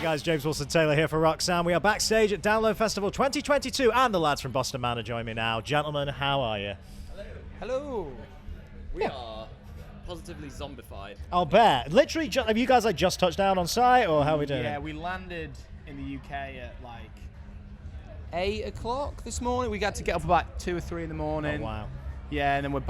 guys, James Wilson-Taylor here for Roxanne. We are backstage at Download Festival 2022 and the lads from Boston Manor join me now. Gentlemen, how are you? Hello. We are positively zombified. I'll bet. Literally, have you guys just touched down on site or how are we doing? Yeah, we landed in the UK at like 8 o'clock this morning. We got to get up about 2 or 3 in the morning. Oh, wow. Yeah, and then we're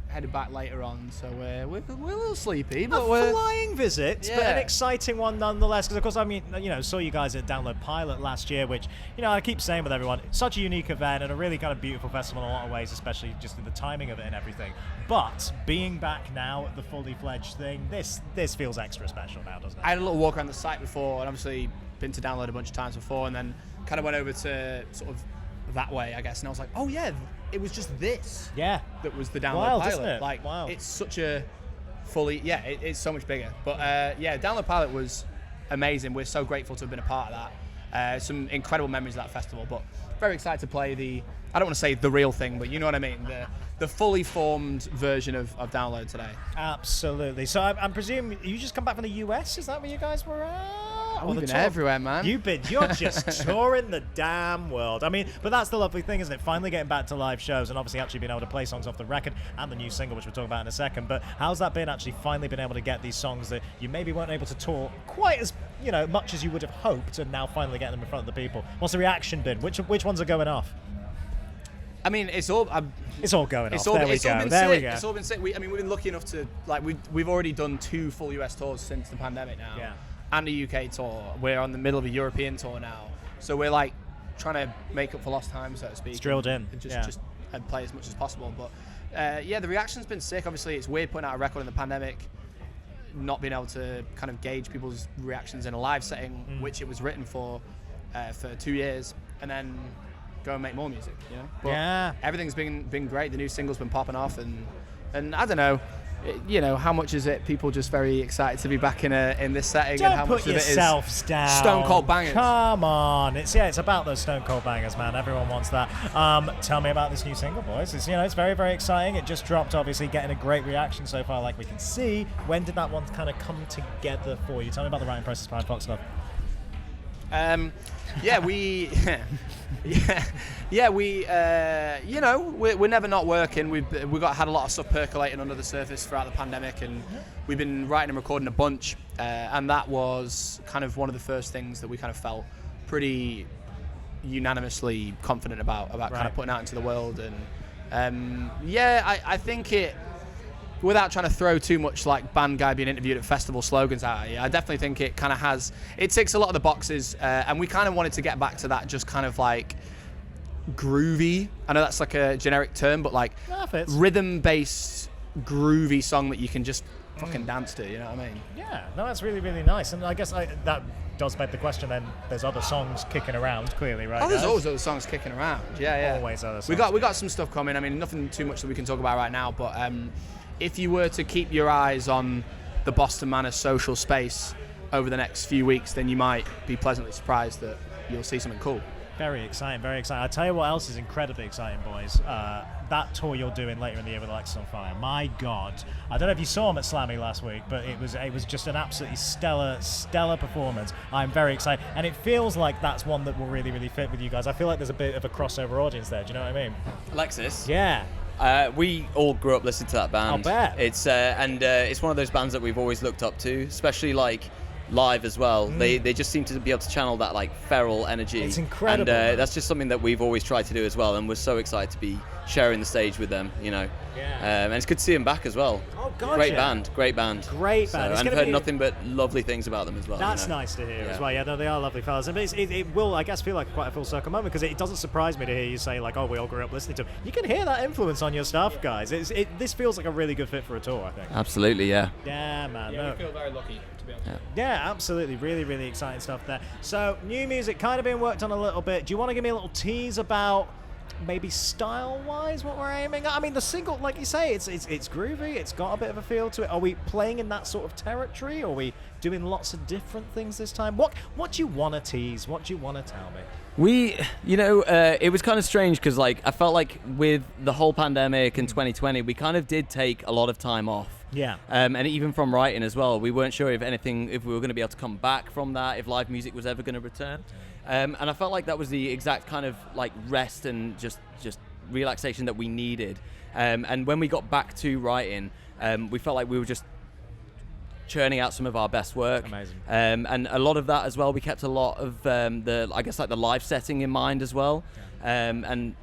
headed back later on, so we're a little sleepy, but a flying visit, yeah. but an exciting one nonetheless. Because of course, I mean, saw you guys at Download Pilot last year, which I keep saying with everyone, such a unique event and a really kind of beautiful festival in a lot of ways, especially just in the timing of it and everything. But being back now at the fully fledged thing, this feels extra special now, doesn't it? I had a little walk around the site before, and obviously been to Download a bunch of times before, and then kind of went over to sort of that way, I guess, and I was like, oh yeah, it was just this. Yeah. That was the Download Wild, Pilot. isn't it? Like, Wild. It's such a fully, it's so much bigger. But yeah, Download Pilot was amazing. We're so grateful to have been a part of that. Some incredible memories of that festival, but very excited to play I don't want to say the real thing, but you know what I mean, the fully formed version of Download today. Absolutely. So I'm presuming you just come back from the US, is that where you guys were at? We've been everywhere, man. You're just touring the damn world. I mean, but that's the lovely thing, isn't it? Finally getting back to live shows and obviously actually being able to play songs off the record and the new single, which we'll talk about in a second. But how's that been, actually finally been able to get these songs that you maybe weren't able to tour quite as much as you would have hoped, and now finally getting them in front of the people? What's the reaction been? Which ones are going off? I mean, it's all going off. There we go. It's all been sick. We've been lucky enough to we've already done 2 full US tours since the pandemic now. Yeah. And a UK tour. We're on the middle of a European tour now, so we're like trying to make up for lost time, so to speak. It's drilled in. And just play as much as possible. But yeah, the reaction's been sick. Obviously, it's weird putting out a record in the pandemic, not being able to kind of gauge people's reactions in a live setting, which it was written for 2 years, and then go and make more music. But yeah. Everything's been great. The new single's been popping off, and I don't know. How much is it? People just very excited to be back in this setting. Don't and how put much of it is yourselves down. Stone cold bangers. Come on, it's about those stone cold bangers, man. Everyone wants that. Tell me about this new single, boys. It's very, very exciting. It just dropped, obviously, getting a great reaction so far, like we can see. When did that one kind of come together for you? Tell me about the writing process behind Fox Love. We're never not working. We've had a lot of stuff percolating under the surface throughout the pandemic, and we've been writing and recording a bunch, and that was kind of one of the first things that we kind of felt pretty unanimously confident about kind of putting out into the world. And I think it, without trying to throw too much like band guy being interviewed at festival slogans out here, I definitely think it kind of it ticks a lot of the boxes, and we kind of wanted to get back to that just kind of like groovy, I know that's like a generic term, but like rhythm-based groovy song that you can just fucking dance to, you know what I mean? Yeah, no, that's really, really nice. And I guess that does beg the question then, there's other songs kicking around, clearly, right? Oh, there's always other songs kicking around. Yeah. Always other songs. We got some stuff coming. I mean, nothing too much that we can talk about right now, but if you were to keep your eyes on the Boston Manor social space over the next few weeks, then you might be pleasantly surprised that you'll see something cool. Very exciting, very exciting. I'll tell you what else is incredibly exciting, boys. That tour you're doing later in the year with Alexis on Fire. My God. I don't know if you saw him at Slammy last week, but it was just an absolutely stellar performance. I'm very excited. And it feels like that's one that will really, really fit with you guys. I feel like there's a bit of a crossover audience there. Do you know what I mean? Alexis? Yeah. We all grew up listening to that band. I'll bet. It's one of those bands that we've always looked up to, especially like live as well. They just seem to be able to channel that like feral energy. It's incredible. And that's just something that we've always tried to do as well, and we're so excited to be sharing the stage with them, Yeah. And it's good to see them back as well. Oh God, great yeah. band. Great band. So, and I've heard nothing but lovely things about them as well. That's nice to hear as well. Yeah, no, they are lovely fellas. And it will, I guess, feel like quite a full circle moment, because it doesn't surprise me to hear you say like, oh, we all grew up listening to them. You can hear that influence on your stuff, guys. This feels like a really good fit for a tour, I think. Absolutely, yeah. Yeah, man. Yeah, we feel very lucky, to be honest. Yeah, absolutely. Really, really exciting stuff there. So, new music kind of being worked on a little bit. Do you want to give me a little tease about maybe style-wise what we're aiming at? I mean, the single, like you say, it's groovy. It's got a bit of a feel to it. Are we playing in that sort of territory? Or are we doing lots of different things this time? What do you want to tease? What do you want to tell me? It was kind of strange because I felt like with the whole pandemic in 2020, we kind of did take a lot of time off. Yeah. And even from writing as well, we weren't sure if we were going to be able to come back from that, if live music was ever going to return. And I felt like that was the exact kind of like rest and just relaxation that we needed. And when we got back to writing, we felt like we were just churning out some of our best work. Amazing. And a lot of that as well, we kept a lot of the live setting in mind as well. And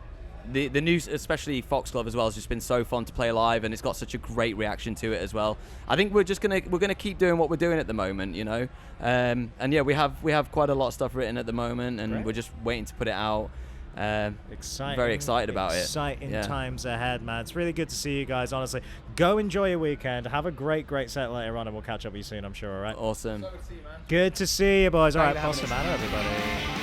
the new, especially Foxglove as well, has just been so fun to play live, and it's got such a great reaction to it as well. I think we're gonna keep doing what we're doing at the moment, you know. And yeah, we have quite a lot of stuff written at the moment, and Great. we're just waiting to put it out. Exciting. Very excited about it. Exciting Yeah. times ahead, man. It's really good to see you guys, honestly. Go enjoy your weekend. Have a great set later on, and we'll catch up with you soon, I'm sure, all right? Awesome. Good to see you, boys. All right, Thanks for Foster having Manor, everybody.